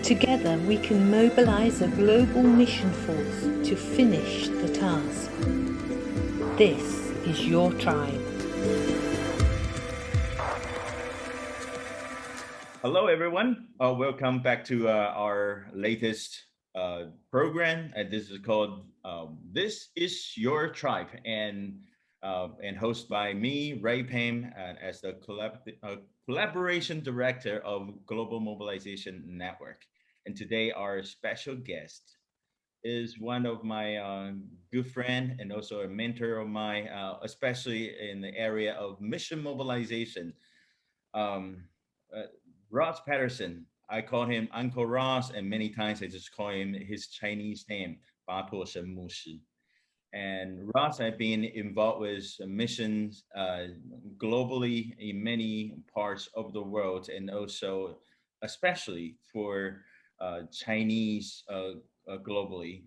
Together we can mobilize a global mission force to finish the task. This is your tribe. Hello, everyone. Welcome back to our latest program. This is called "This Is Your Tribe," and hosted by me, Ray Pam, as the collaboration director of Global Mobilization Network. And today, our special guest is one of my good friend and also a mentor of mine, especially in the area of mission mobilization. Um, uh, Ross Patterson. I call him Uncle Ross, and many times I just call him his Chinese name, 巴托神牧师. And Ross have been involved with missions globally in many parts of the world, and also especially for Chinese globally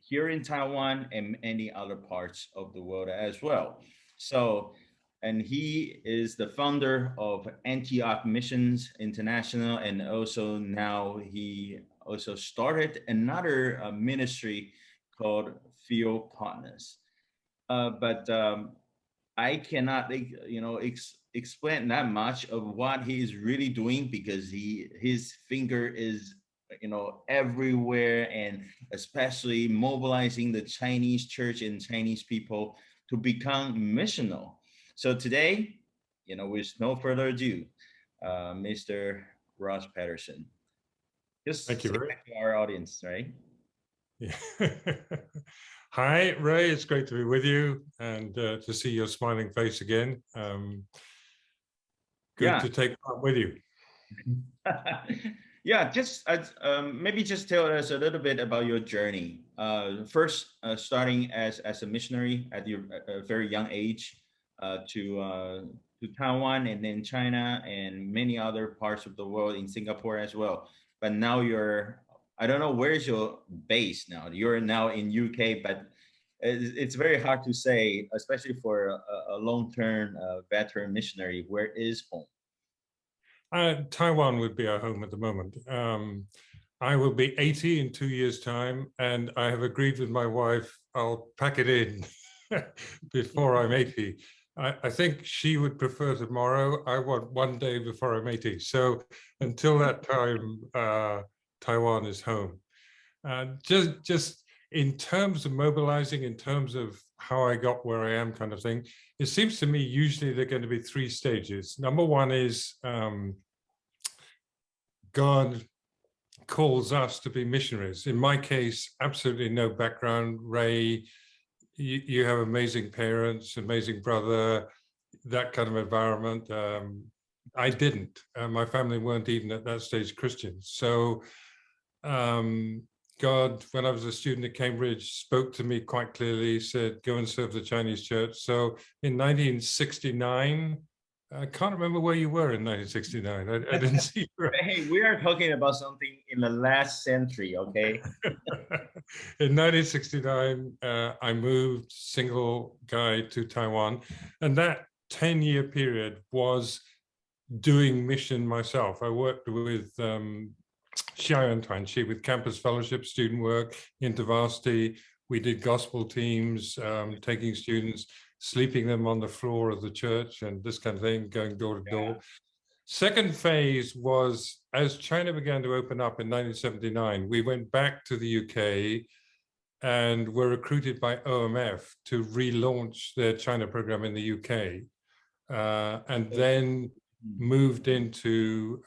here in Taiwan and many other parts of the world as well. So, and he is the founder of Antioch Missions International, and also now he also started another ministry called FieldPartners. But I cannot, explain that much of what he is really doing because his finger is, everywhere, and especially mobilizing the Chinese church and Chinese people to become missional. So today, with no further ado, Mr. Ross Patterson, just thank you, say Ray. hi to our audience, right? Yeah. Hi, Ray. It's great to be with you and to see your smiling face again. Good to take part with you. Yeah, just maybe just tell us a little bit about your journey. First, starting as a missionary at your a very young age to Taiwan and then China and many other parts of the world, in Singapore as well. But now I don't know where's your base now. You're now in UK, but it's very hard to say, especially for a long-term veteran missionary, where is home? Taiwan would be our home at the moment. I will be 80 in 2 years' time, and I have agreed with my wife I'll pack it in before I'm 80. I think she would prefer tomorrow. I want one day before I'm 80. So until that time, Taiwan is home. Just in terms of mobilizing, in terms of how I got where I am kind of thing, it seems to me usually there are going to be 3 stages. Number one is God calls us to be missionaries. In my case, absolutely no background. Ray, you have amazing parents, amazing brother, that kind of environment. I didn't. My family weren't even at that stage Christians. So God, when I was a student at Cambridge, spoke to me quite clearly, said, go and serve the Chinese church. So in 1969, I can't remember where you were in 1969. I didn't see you. Hey, we are talking about something in the last century, okay? In 1969, I moved, single guy, to Taiwan. And that 10-year period was doing mission myself. I worked with with campus fellowship, student work, InterVarsity. We did gospel teams, taking students, sleeping them on the floor of the church and this kind of thing, going door to door. Second phase was, as China began to open up in 1979, we went back to the UK and were recruited by OMF to relaunch their China program in the UK. And then moved into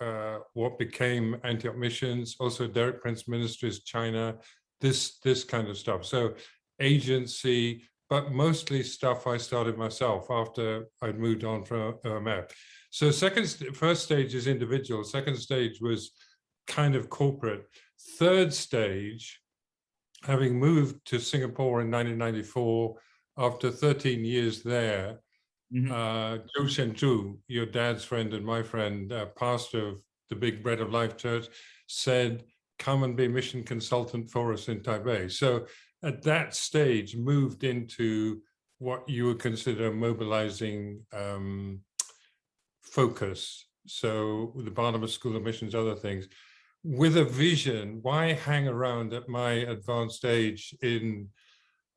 what became Antioch Missions, also Derek Prince Ministries, China, this kind of stuff. So agency, but mostly stuff I started myself after I'd moved on from OMF. So first stage is individual. Second stage was kind of corporate. Third stage, having moved to Singapore in 1994, after 13 years there, Zhou Shenju, your dad's friend and my friend, pastor of the Big Bread of Life Church, said, come and be mission consultant for us in Taipei. So at that stage, moved into what you would consider mobilizing focus. So the Barnabas School of Missions, other things. with a vision. Why hang around at my advanced age in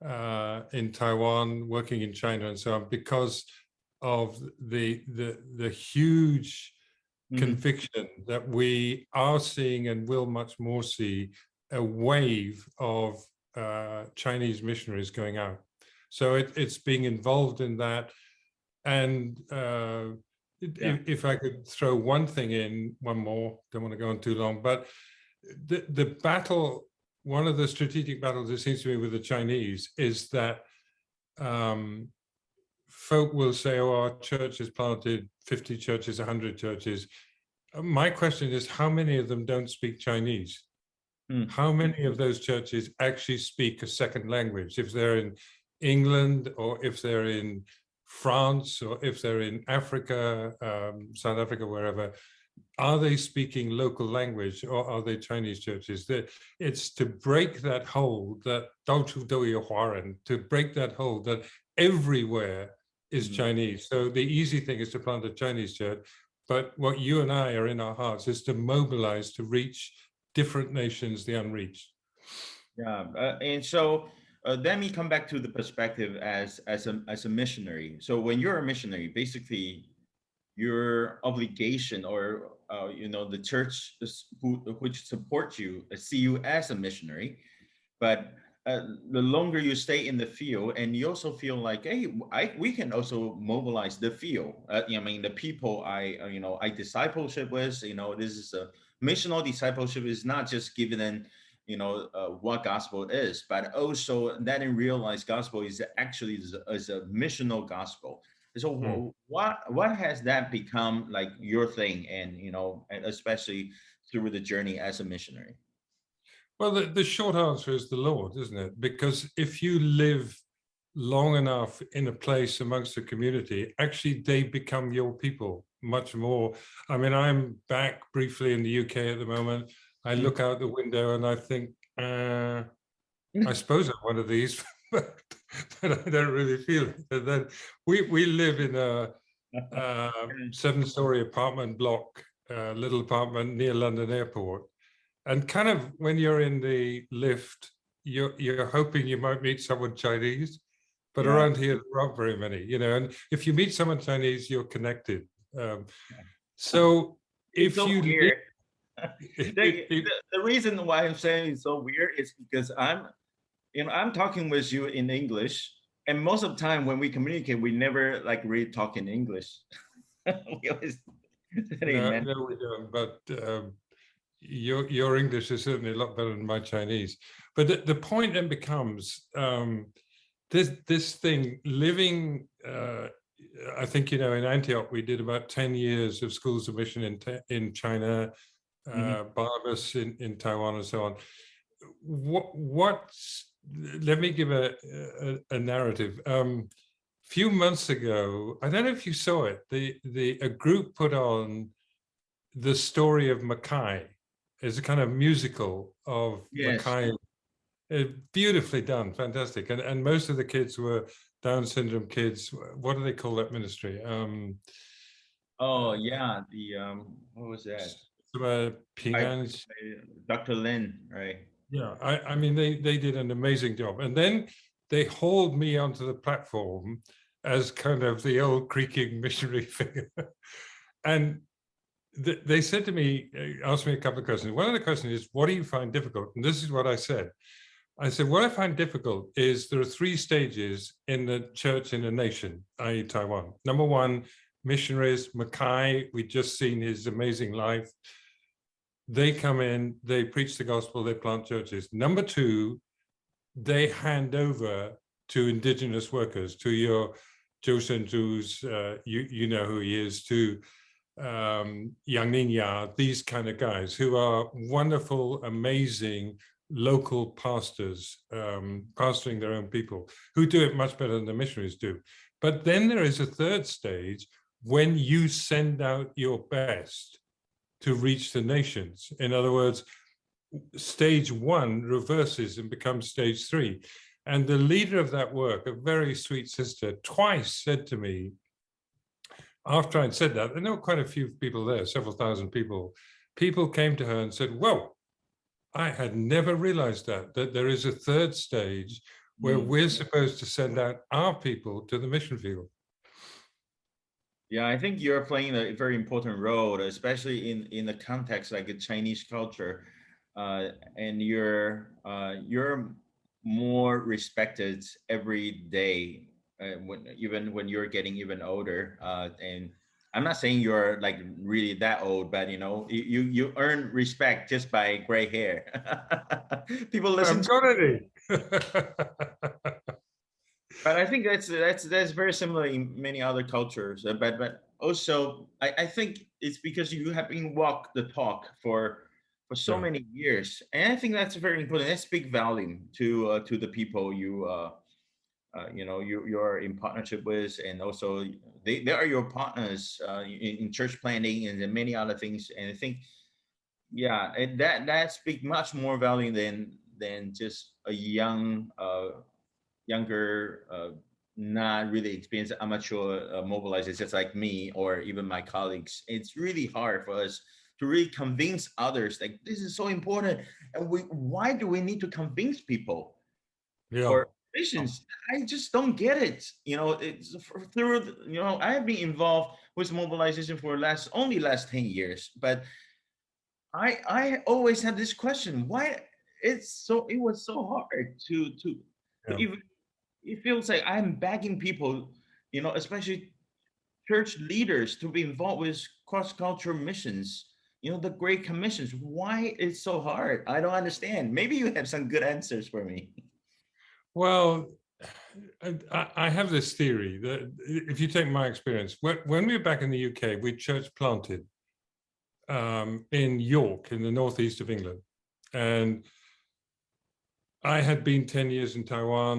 Taiwan, working in China and so on, because of the huge conviction that we are seeing and will much more see a wave of Chinese missionaries going out. So it's being involved in that. And if I could throw one thing in, one more, don't want to go on too long, but the battle, one of the strategic battles, it seems to me, with the Chinese is that folk will say, oh, our church has planted 50 churches, 100 churches. My question is, how many of them don't speak Chinese? How many of those churches actually speak a second language? If they're in England, or if they're in France, or if they're in Africa, South Africa, wherever, are they speaking local language, or are they Chinese churches? It's to break that hold that to break that hold that everywhere is Chinese. So the easy thing is to plant a Chinese church, but what you and I are in our hearts is to mobilize to reach different nations, the unreached. Yeah, and so let me come back to the perspective as a missionary. So when you're a missionary, basically your obligation, or the church which supports you see you as a missionary, but the longer you stay in the field, and you also feel like, hey, we can also mobilize the field. I mean, the people I discipleship with, this is a missional discipleship, is not just giving them what gospel is, but also that in realize gospel is actually is a missional gospel. So what has that become like your thing, and and especially through the journey as a missionary? Well, the short answer is the Lord, isn't it? Because if you live long enough in a place amongst the community, actually they become your people much more. I mean, I'm back briefly in the UK at the moment. I look out the window and I think, I suppose I'm one of these, but I don't really feel it. And then we live in a 7-story apartment block, little apartment near London Airport. And kind of when you're in the lift, you're hoping you might meet someone Chinese, but around here there aren't very many, and if you meet someone Chinese, you're connected. So it's if so you weird. The reason why I'm saying it's so weird is because I'm talking with you in English, and most of the time when we communicate, we never like really talk in English. We always no, we don't. But your English is certainly a lot better than my Chinese. But the point then becomes this thing living. I think in Antioch we did about 10 years of schools of mission in China, Barnabas in Taiwan, and so on. Let me give a narrative. Few months ago, I don't know if you saw it. A group put on the story of Mackay. It's a kind of musical of Mackay. Beautifully done, fantastic. And most of the kids were Down syndrome kids. What do they call that ministry? Oh yeah, what was that? Dr. Lin, right? Yeah, I mean they did an amazing job, and then they hauled me onto the platform as kind of the old creaking missionary figure, and they said to me, asked me a couple of questions. One of the questions is, what do you find difficult? And this is what I said. I said, what I find difficult is there are 3 stages in the church in a nation, i.e. Taiwan. Number 1, missionaries, Mackay, we'd just seen his amazing life. They come in, they preach the gospel, they plant churches. Number 2, they hand over to indigenous workers, to your Zhou Shenzu's, you know who he is, to Yang Ningya, these kind of guys who are wonderful, amazing local pastors, pastoring their own people, who do it much better than the missionaries do. But then there is a 3rd stage when you send out your best to reach the nations. In other words, stage 1 reverses and becomes stage 3. And the leader of that work, a very sweet sister, twice said to me, after I'd said that, and there were quite a few people there, several thousand people, people came to her and said, whoa, I had never realized that there is a third stage where we're supposed to send out our people to the mission field. Yeah, I think you're playing a very important role, especially in the context like a Chinese culture, and you're more respected every day, even when you're getting even older. And I'm not saying you're like really that old, but you earn respect just by gray hair. People listen I've to. got any. But I think that's very similar in many other cultures. But also I think it's because you have been walk the talk for so Yeah. many years, and I think that's very important. That speaks volume to the people you're in partnership with, and also they are your partners in church planting and then many other things. And I think yeah, that speaks much more value than just a younger, not really experienced amateur mobilizers, just like me or even my colleagues. It's really hard for us to really convince others like this is so important, and why do we need to convince people Yeah. for missions? I just don't get it. It's through. I have been involved with mobilization for last 10 years, but I always had this question: why it was so hard to Yeah. even it feels like I'm begging people, especially church leaders, to be involved with cross-cultural missions. The Great Commissions. Why it's so hard? I don't understand. Maybe you have some good answers for me. Well, I have this theory that if you take my experience, when we were back in the UK, we church planted in York, in the northeast of England. And I had been 10 years in Taiwan,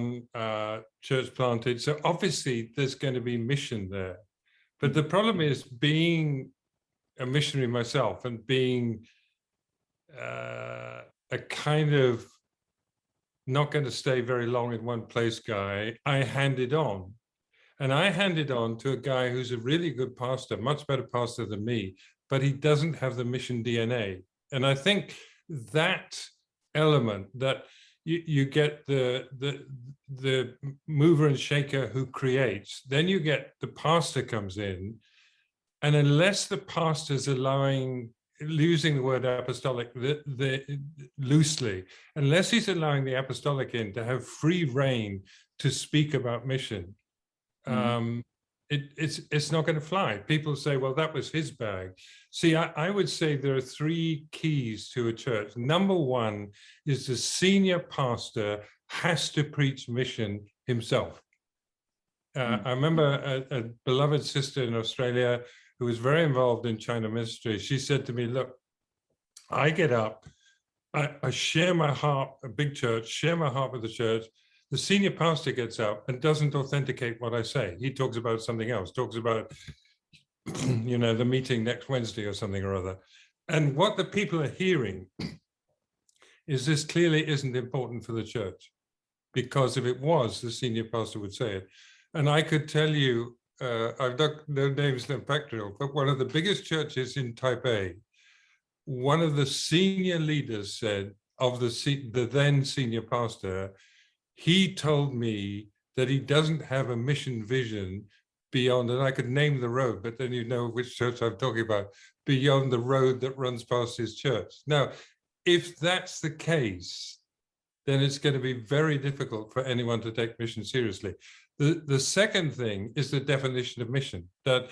church planted. So obviously there's going to be mission there. But the problem is being a missionary myself and being a kind of not going to stay very long in one place guy, I handed on. And I handed on to a guy who's a really good pastor, much better pastor than me, but he doesn't have the mission DNA. And I think that element that you get the mover and shaker who creates, then you get the pastor comes in, and unless the pastor's using the word apostolic loosely, unless he's allowing the apostolic in to have free reign to speak about mission, it's not going to fly. People say, well, that was his bag. See, I would say there are three keys to a church. Number one is the senior pastor has to preach mission himself. I remember a beloved sister in Australia who was very involved in China ministry. She said to me, look, I get up, I share my heart, a big church, share my heart with the church. The senior pastor gets up and doesn't authenticate what I say. He talks about something else, talks about, the meeting next Wednesday or something or other. And what the people are hearing is this clearly isn't important for the church, because if it was, the senior pastor would say it. And I could tell you, I've got no names, no factual, but one of the biggest churches in Taipei, one of the senior leaders said of the then senior pastor, he told me that he doesn't have a mission vision beyond, and I could name the road, but then you know which church I'm talking about, beyond the road that runs past his church. Now, if that's the case, then it's going to be very difficult for anyone to take mission seriously. The second thing is the definition of mission, that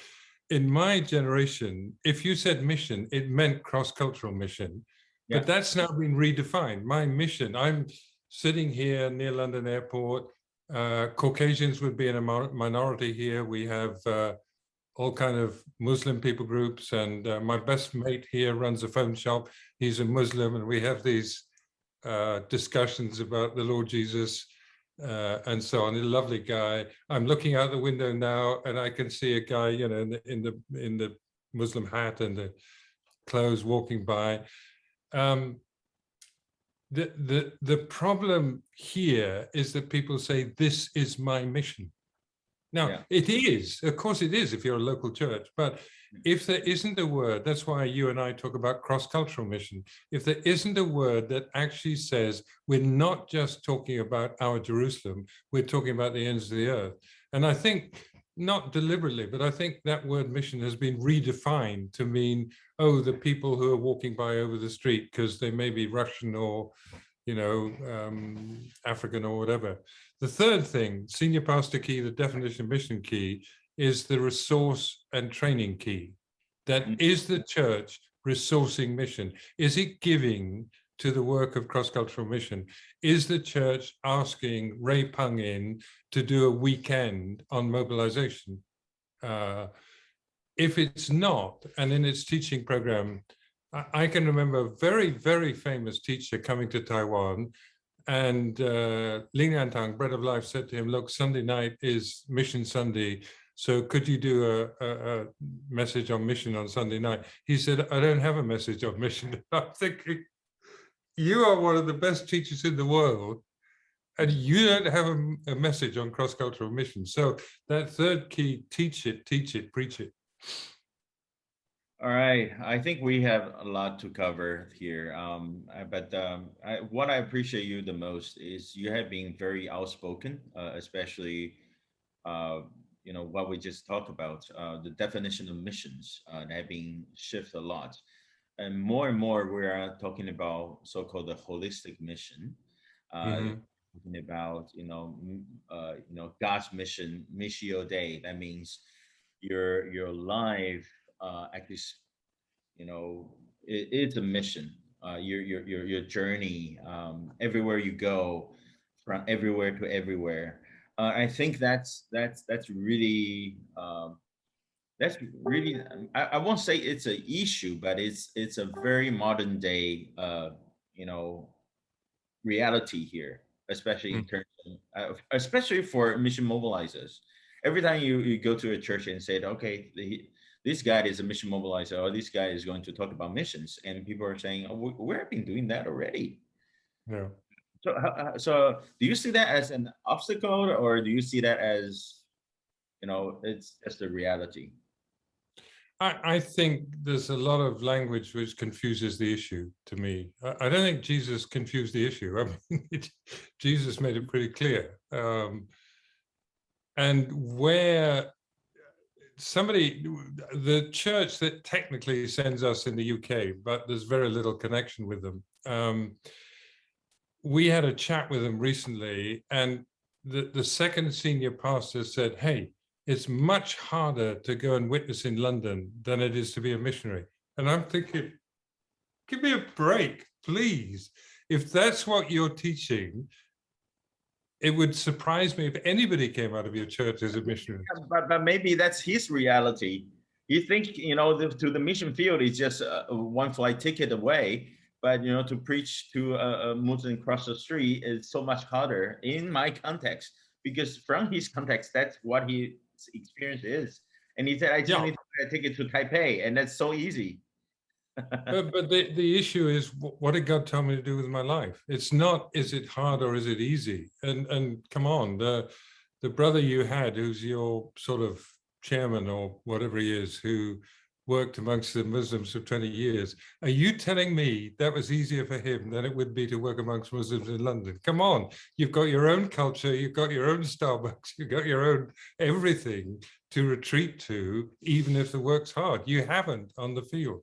in my generation, if you said mission, it meant cross-cultural mission, but that's now been redefined. My mission, I'm sitting here near London Airport. Caucasians would be in a minority here. We have all kind of Muslim people groups, and my best mate here runs a phone shop. He's a Muslim, and we have these discussions about the Lord Jesus and so on. He's a lovely guy. I'm looking out the window now, and I can see a guy, in the Muslim hat and the clothes walking by. The problem here is that people say, this is my mission. Now, Yeah. it is, of course it is if you're a local church, but if there isn't a word, that's why you and I talk about cross-cultural mission. If there isn't a word that actually says we're not just talking about our Jerusalem, we're talking about the ends of the earth. And I think, not deliberately, but I think that word mission has been redefined to mean, oh, the people who are walking by over the street because they may be Russian or, you know, African or whatever. The third thing, senior pastor key, the definition of mission key, is the resource and training key. That is the church resourcing mission. Is it giving to the work of cross-cultural mission? Is the church asking Ray Pung in to do a weekend on mobilization? If it's not, and in its teaching program, I can remember a very, very famous teacher coming to Taiwan, and Ling Antang, Bread of Life, said to him, look, Sunday night is Mission Sunday, so could you do a message on mission on Sunday night? He said, I don't have a message on mission. I'm thinking, you are one of the best teachers in the world, and you don't have a message on cross-cultural mission. So that third key, teach it, preach it. All right. I think we have a lot to cover here. What I appreciate you the most is you have been very outspoken, especially, you know, what we just talked about, the definition of missions that have been shifted a lot. And more, we are talking about so-called the holistic mission, talking about, you know, God's mission, Missio Dei. That means your life actually, you know, it's a mission. Your journey, everywhere you go, from everywhere to everywhere. I think that's really I won't say it's an issue, but it's a very modern day you know, reality here, especially in terms of, especially for mission mobilizers. Every time you go to a church and say, okay, this guy is a mission mobilizer, or this guy is going to talk about missions, and people are saying, oh, we've been doing that already. Yeah. So do you see that as an obstacle, or do you see that as, you know, it's just the reality? I think there's a lot of language which confuses the issue to me. I don't think Jesus confused the issue. I mean, Jesus made it pretty clear. And where the church that technically sends us in the UK, but there's very little connection with them. We had a chat with them recently, and the second senior pastor said, hey, it's much harder to go and witness in London than it is to be a missionary. And I'm thinking, give me a break, please. If that's what you're teaching, it would surprise me if anybody came out of your church as a missionary. But maybe that's his reality. You think, you know, to the mission field is just one flight ticket away, but, you know, to preach to a Muslim across the street is so much harder in my context, because from his context, that's what his experience is. And he said, I just need to buy a ticket to Taipei, and that's so easy. but the issue is, what did God tell me to do with my life? It's not, is it hard or is it easy? And come on, the brother you had, who's your sort of chairman or whatever he is, who worked amongst the Muslims for 20 years, are you telling me that was easier for him than it would be to work amongst Muslims in London? Come on, you've got your own culture, you've got your own Starbucks, you've got your own everything to retreat to, even if the work's hard. You haven't on the field.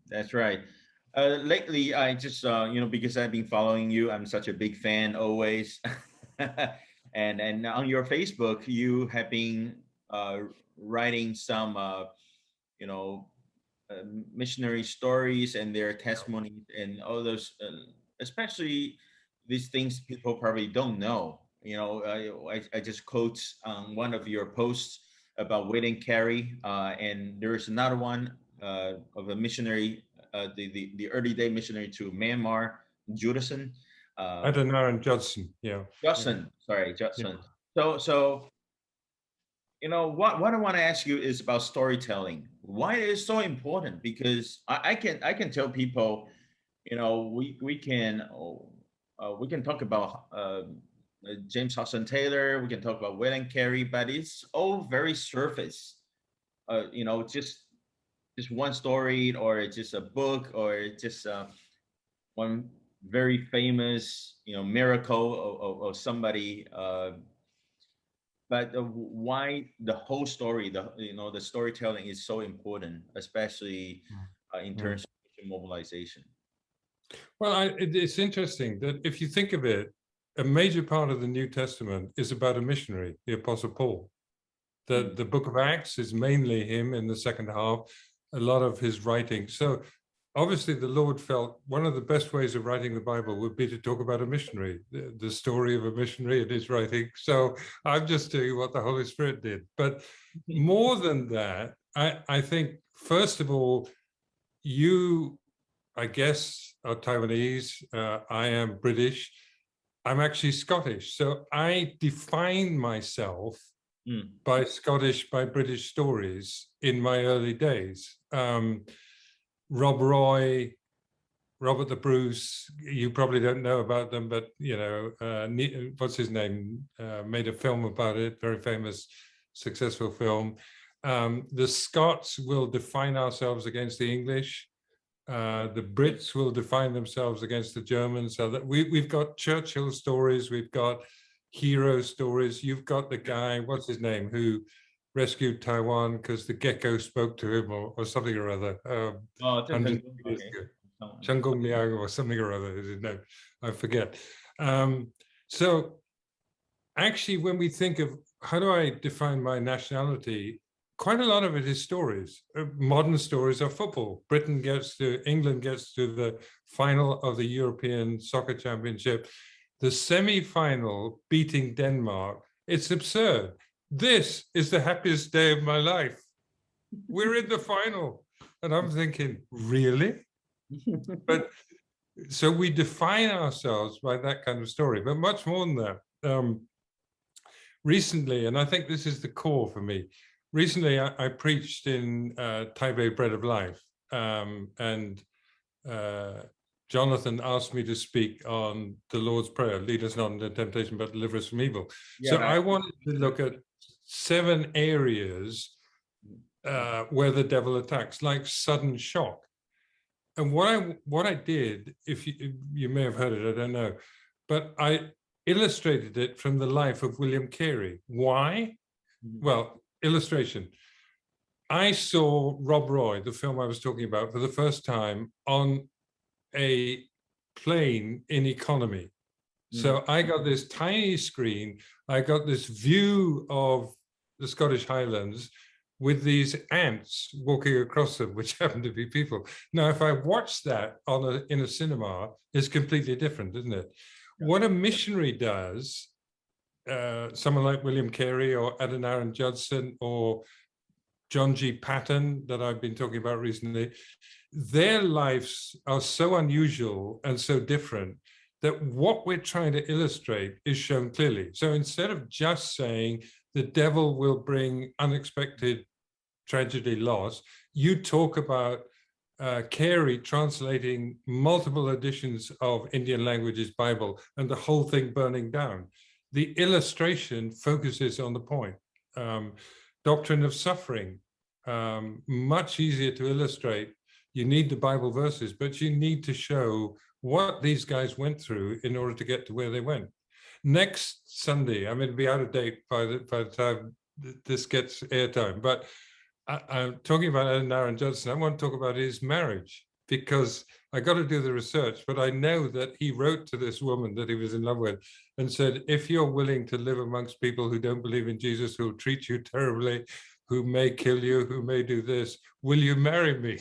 That's right. Lately, I just, you know, because I've been following you, I'm such a big fan always. and on your Facebook, you have been writing some, you know, missionary stories and their testimonies and all those, especially these things people probably don't know. You know, I just quote one of your posts about Wade and Carey, and there's another one of a missionary, the early day missionary to Myanmar, Judson. Adoniram Judson, yeah. Judson, sorry, Judson. Yeah. So you know what I want to ask you is about storytelling. Why it is so important? Because I can tell people, you know, we can talk about James Hudson Taylor. We can talk about William Carey, but it's all very surface. Just one story, or just a book, or just one very famous, miracle of somebody. But why the whole story, the storytelling is so important, especially in Mm. terms of mobilization. Well, it's interesting that if you think of it, a major part of the New Testament is about a missionary, the Apostle Paul. The book of Acts is mainly him in the second half, a lot of his writing. So obviously the Lord felt one of the best ways of writing the Bible would be to talk about a missionary, the story of a missionary in his writing. So I'm just doing what the Holy Spirit did. But more than that, I think, first of all, you, I guess, are Taiwanese. I am British. I'm actually Scottish. So I define myself by British stories in my early days. Rob Roy, Robert the Bruce, you probably don't know about them, but what's his name, made a film about it, very famous, successful film. The Scots will define ourselves against the English. The Brits will define themselves against the Germans. So that we've got Churchill stories, we've got hero stories. You've got the guy, what's his name, who rescued Taiwan because the gecko spoke to him, or something or other. Cheng Gong Liang or something or other is his name. I forget. So actually, when we think of how do I define my nationality, quite a lot of it is stories. Modern stories are football. England gets to the final of the European Soccer Championship. The semi-final beating Denmark. It's absurd. This is the happiest day of my life. We're in the final. And I'm thinking, really? But so we define ourselves by that kind of story, but much more than that. Recently, and I think this is the core for me, recently I preached in Taipei Bread of Life, and Jonathan asked me to speak on the Lord's Prayer, lead us not into temptation, but deliver us from evil. Yeah, so I wanted to look at 7 areas where the devil attacks, like sudden shock. And what I did, if you may have heard it, I don't know, but I illustrated it from the life of William Carey. Why? Well, illustration. I saw Rob Roy, the film I was talking about, for the first time on a plane in economy. So I got this tiny screen, I got this view of the Scottish Highlands with these ants walking across them, which happen to be people. Now, if I watch that in a cinema, it's completely different, isn't it? Yeah. What a missionary does, someone like William Carey or Adoniram Judson or John G. Patton that I've been talking about recently, their lives are so unusual and so different that what we're trying to illustrate is shown clearly. So instead of just saying the devil will bring unexpected tragedy, loss, you talk about Carey translating multiple editions of Indian languages Bible and the whole thing burning down. The illustration focuses on the point. Doctrine of suffering, much easier to illustrate. You need the Bible verses, but you need to show what these guys went through in order to get to where they went. Next Sunday, I'm going to be out of date by the time this gets airtime, but I'm talking about Adoniram Judson. I want to talk about his marriage because I got to do the research, but I know that he wrote to this woman that he was in love with and said, if you're willing to live amongst people who don't believe in Jesus, who will treat you terribly, who may kill you, who may do this, will you marry me?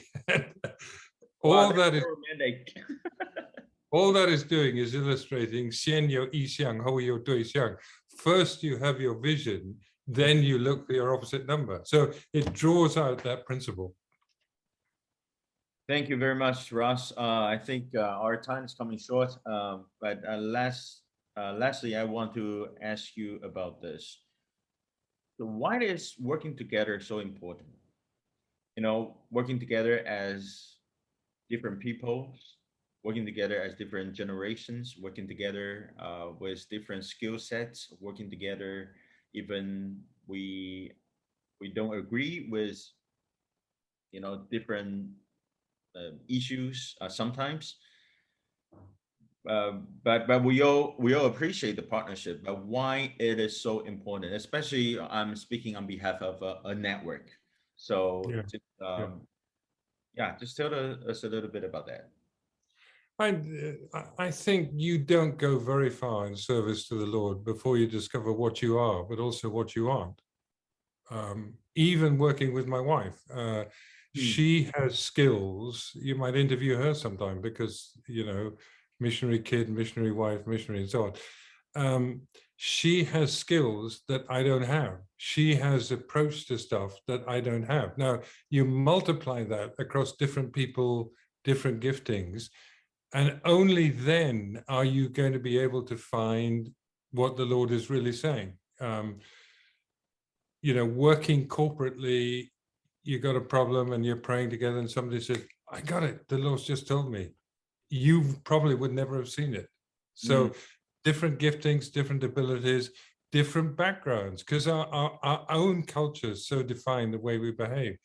all that is romantic. All that is doing is illustrating 先有意向, 后有对象. First you have your vision, then you look for your opposite number. So it draws out that principle. Thank you very much, Ross. I think our time is coming short, but lastly, I want to ask you about this. So why is working together so important? Working together as different people, working together as different generations, working together with different skill sets, working together even we don't agree with different issues sometimes. But we all appreciate the partnership. But why it is so important, especially I'm speaking on behalf of a network. So Yeah, just, yeah. yeah, just tell us a little bit about that. I think you don't go very far in service to the Lord before you discover what you are, but also what you aren't. Even working with my wife, she has skills. You might interview her sometime because, missionary kid, missionary wife, missionary, and so on. She has skills that I don't have. She has approach to stuff that I don't have. Now, you multiply that across different people, different giftings, and only then are you going to be able to find what the Lord is really saying. Working corporately, you got a problem and you're praying together and somebody says, I got it, the Lord's just told me. You probably would never have seen it. So different giftings, different abilities, different backgrounds, because our own cultures so define the way we behave.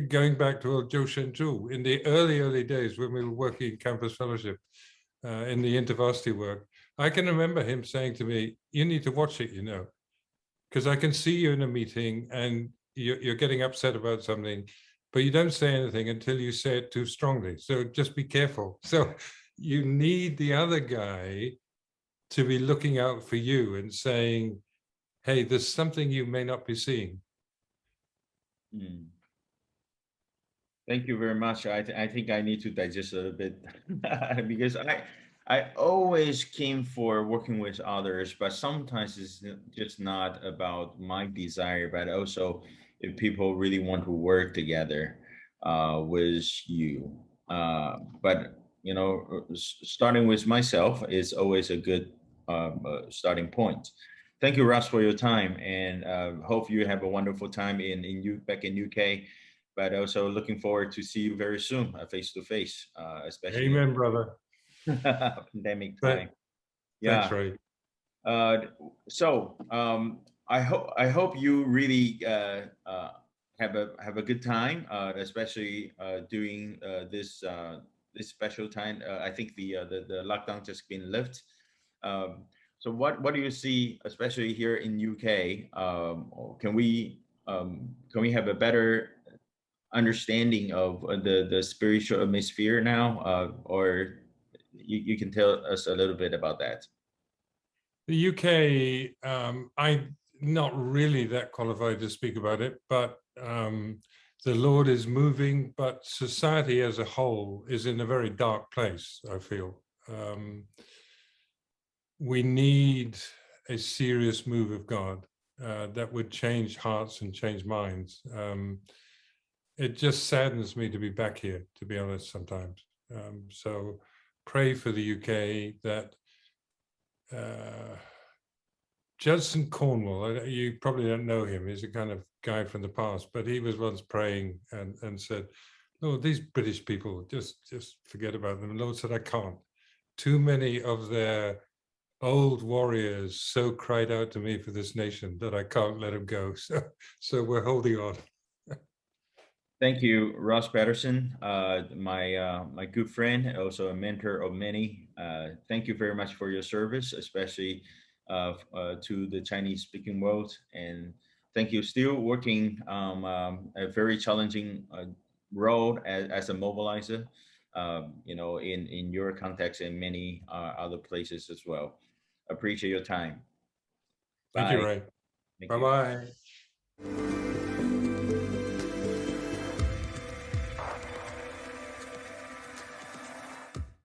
Going back to old Zhou Shenju, in the early days when we were working in campus fellowship, in the intervarsity work, I can remember him saying to me, you need to watch it, because I can see you in a meeting and you're getting upset about something, but you don't say anything until you say it too strongly. So just be careful. So you need the other guy to be looking out for you and saying, hey, there's something you may not be seeing. Thank you very much. I think I need to digest a little bit because I always came for working with others, but sometimes it's just not about my desire, but also if people really want to work together with you. But starting with myself is always a good starting point. Thank you, Russ, for your time, and hope you have a wonderful time back in UK. But also looking forward to see you very soon, face to face, especially Amen, brother. in pandemic time. Thanks, Yeah. Ray. So I hope you really have a good time, especially during this special time. I think the lockdown just been lifted. So what do you see, especially here in UK? Can we have a better understanding of the spiritual atmosphere now, or you can tell us a little bit about that? The UK, I'm not really that qualified to speak about it, but the Lord is moving, but society as a whole is in a very dark place, I feel. We need a serious move of God that would change hearts and change minds. It just saddens me to be back here, to be honest, sometimes. So pray for the UK that Judson Cornwall, you probably don't know him, he's a kind of guy from the past, but he was once praying and said, Lord, these British people, just forget about them. And Lord said, I can't. Too many of their old warriors so cried out to me for this nation that I can't let them go. So we're holding on. Thank you, Ross Patterson, my good friend, also a mentor of many. Thank you very much for your service, especially to the Chinese-speaking world, and thank you. Still working a very challenging role as a mobilizer, in your context and many other places as well. Appreciate your time. Thank you, Bye. Ray. Thank you. Bye-bye.